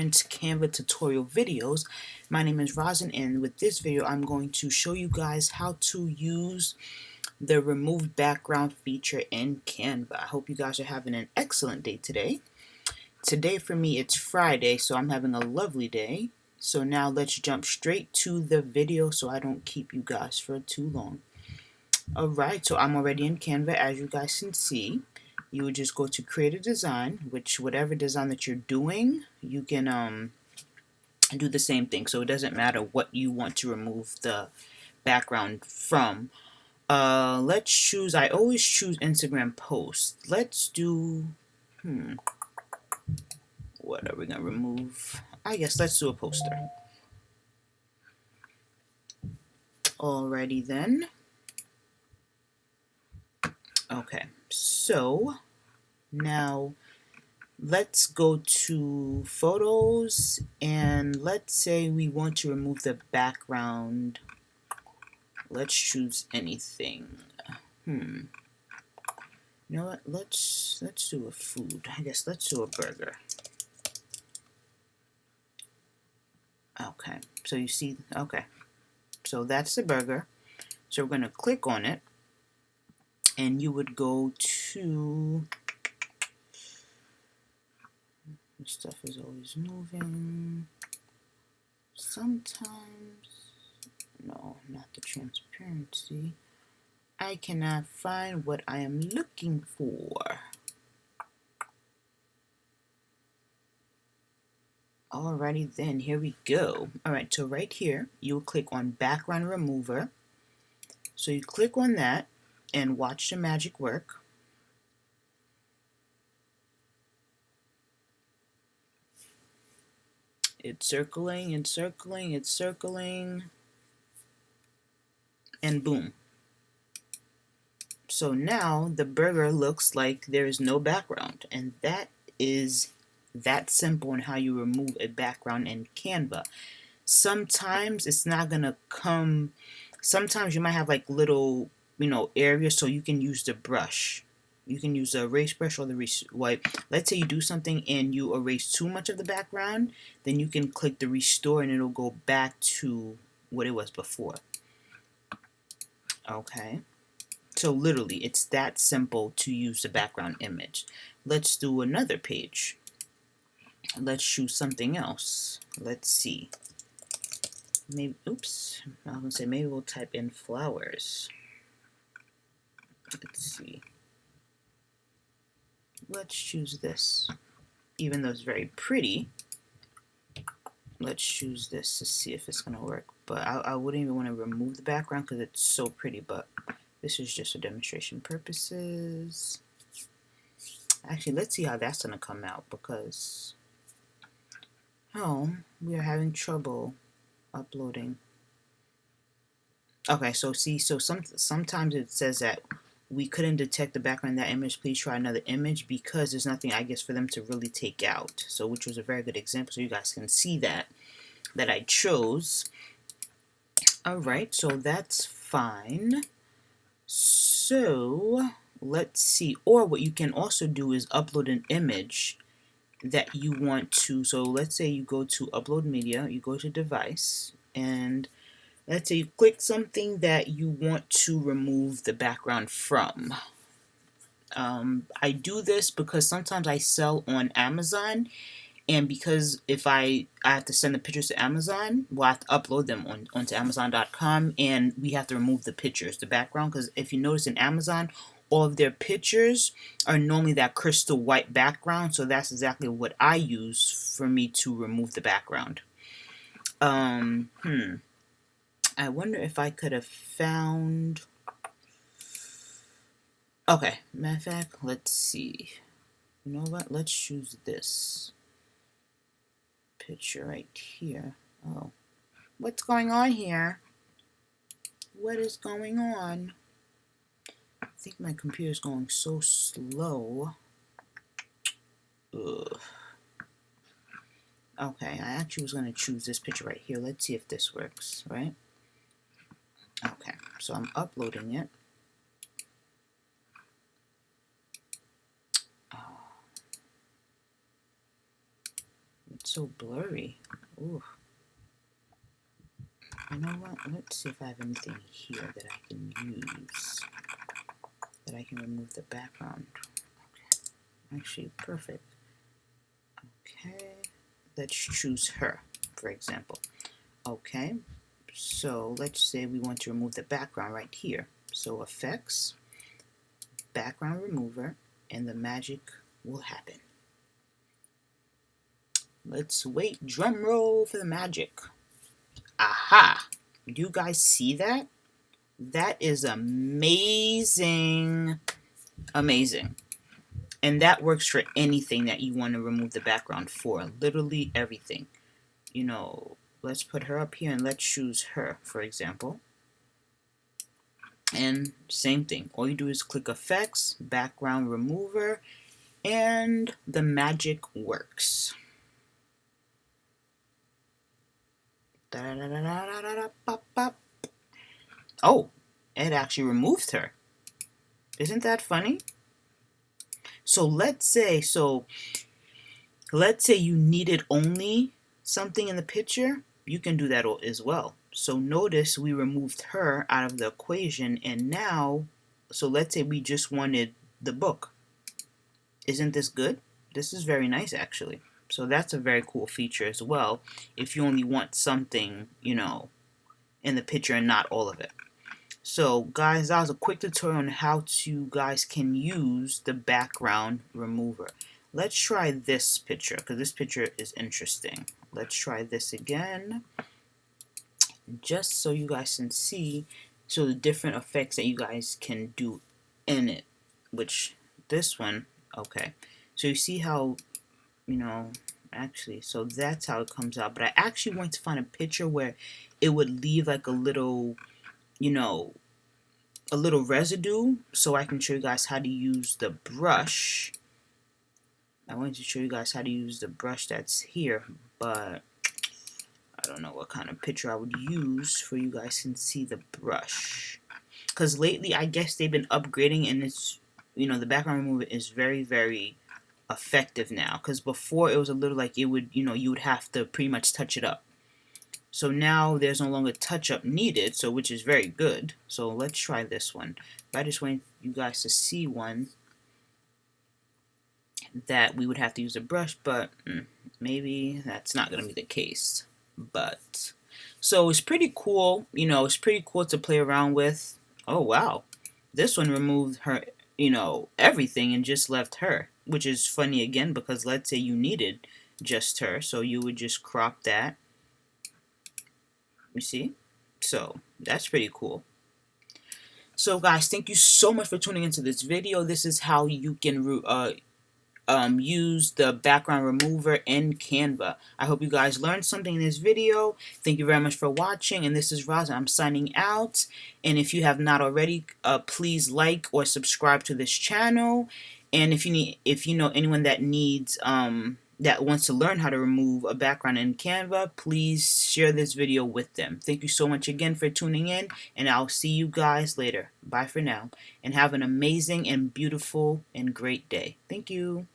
Into Canva tutorial videos. My name is Rosin, and with this video I'm going to show you guys how to use the remove background feature in Canva. I hope you guys are having an excellent day today. Today for me it's Friday, so I'm having a lovely day. So now let's jump straight to the video so I don't keep you guys for too long. Alright, so I'm already in Canva, as you guys can see. You would just go to create a design, which whatever design that you're doing, you can do the same thing. So it doesn't matter what you want to remove the background from. Let's choose, I always choose Instagram post. Let's do, what are we gonna remove? I guess let's do a poster. Alrighty then. Okay, so now let's go to photos and let's say we want to remove the background. Let's choose anything. You know what? Let's do a food. I guess let's do a burger. Okay, so you see, okay, so that's the burger. So we're gonna click on it, and you would go to, this stuff is always moving. Sometimes, no, not the transparency. I cannot find what I am looking for. Alrighty then, here we go. Alright, so right here, you'll click on background remover. So you click on that and watch the magic work. It's circling, it's circling, it's circling, and boom. So now the burger looks like there is no background, and that is that simple on how you remove a background in Canva. Sometimes it's not gonna come, sometimes you might have like little, areas, so you can use the brush. You can use the erase brush or the wipe. Let's say you do something and you erase too much of the background, then you can click the restore and it'll go back to what it was before. Okay. So literally, it's that simple to use the background image. Let's do another page. Let's choose something else. Let's see. Maybe, oops, I was gonna say maybe we'll type in flowers. Let's see. Let's choose this. Even though it's very pretty, let's choose this to see if it's gonna work. But I wouldn't even want to remove the background because it's so pretty, but this is just for demonstration purposes. Actually, let's see how that's gonna come out because, oh, we are having trouble uploading. Okay, so see, so sometimes it says that we couldn't detect the background in that image. Please try another image because there's nothing, I guess, for them to really take out. So, which was a very good example, so you guys can see that I chose. All right, so that's fine. So let's see. Or what you can also do is upload an image that you want to. So let's say you go to upload media, you go to device, and let's say you click something that you want to remove the background from. I do this because sometimes I sell on Amazon, and because if I have to send the pictures to Amazon, well, I have to upload them onto Amazon.com, and we have to remove the pictures, the background, because if you notice in Amazon, all of their pictures are normally that crystal white background, so that's exactly what I use for me to remove the background. I wonder if I could have found... Okay, matter of fact, let's see. You know what? Let's choose this picture right here. Oh, what's going on here? What is going on? I think my computer's going so slow. Ugh. Okay, I actually was going to choose this picture right here. Let's see if this works, right? Okay, so I'm uploading it. It's so blurry. Ooh. You know what? Let's see if I have anything here that I can use. That I can remove the background. Okay. Actually, perfect. Okay. Let's choose her, for example. Okay. So let's say we want to remove the background right here. So effects, background remover, and the magic will happen. Let's wait. Drum roll for the magic. Aha! Do you guys see that? That is amazing. Amazing. And that works for anything that you want to remove the background for. Literally everything. You know, let's put her up here and let's choose her, for example. And same thing. All you do is click effects, background remover, and the magic works. Oh, it actually removed her. Isn't that funny? So let's say you needed only something in the picture, you can do that as well. So notice we removed her out of the equation, and now, so let's say we just wanted the book. Isn't this good? This is very nice, actually. So that's a very cool feature as well, if you only want something, you know, in the picture and not all of it. So guys, that was a quick tutorial on how you guys can use the background remover. Let's try this picture, because this picture is interesting. Let's try this again, just so you guys can see the different effects that you guys can do in it. Which this one, okay, so you see how, you know, actually, so that's how it comes out. But I actually want to find a picture where it would leave like a little, you know, a little residue, so I can show you guys how to use the brush. I wanted to show you guys how to use the brush that's here, but I don't know what kind of picture I would use for you guys can see the brush. Because lately, I guess they've been upgrading, and it's, you know, the background remover is very, very effective now. Because before, it was a little like it would, you know, you would have to pretty much touch it up. So now there's no longer touch-up needed, so which is very good. So let's try this one. But I just want you guys to see one that we would have to use a brush, but maybe that's not going to be the case. But so it's pretty cool, you know, it's pretty cool to play around with. Oh wow, this one removed her, you know, everything and just left her, which is funny again, because let's say you needed just her, so you would just crop that. You see? So that's pretty cool. So guys, thank you so much for tuning into this video. This is how you can use the background remover in Canva. I hope you guys learned something in this video. Thank you very much for watching, and this is Roz. I'm signing out. And if you have not already, please like or subscribe to this channel. And if you know anyone that needs that wants to learn how to remove a background in Canva, please share this video with them. Thank you so much again for tuning in, and I'll see you guys later. Bye for now, and have an amazing and beautiful and great day. Thank you.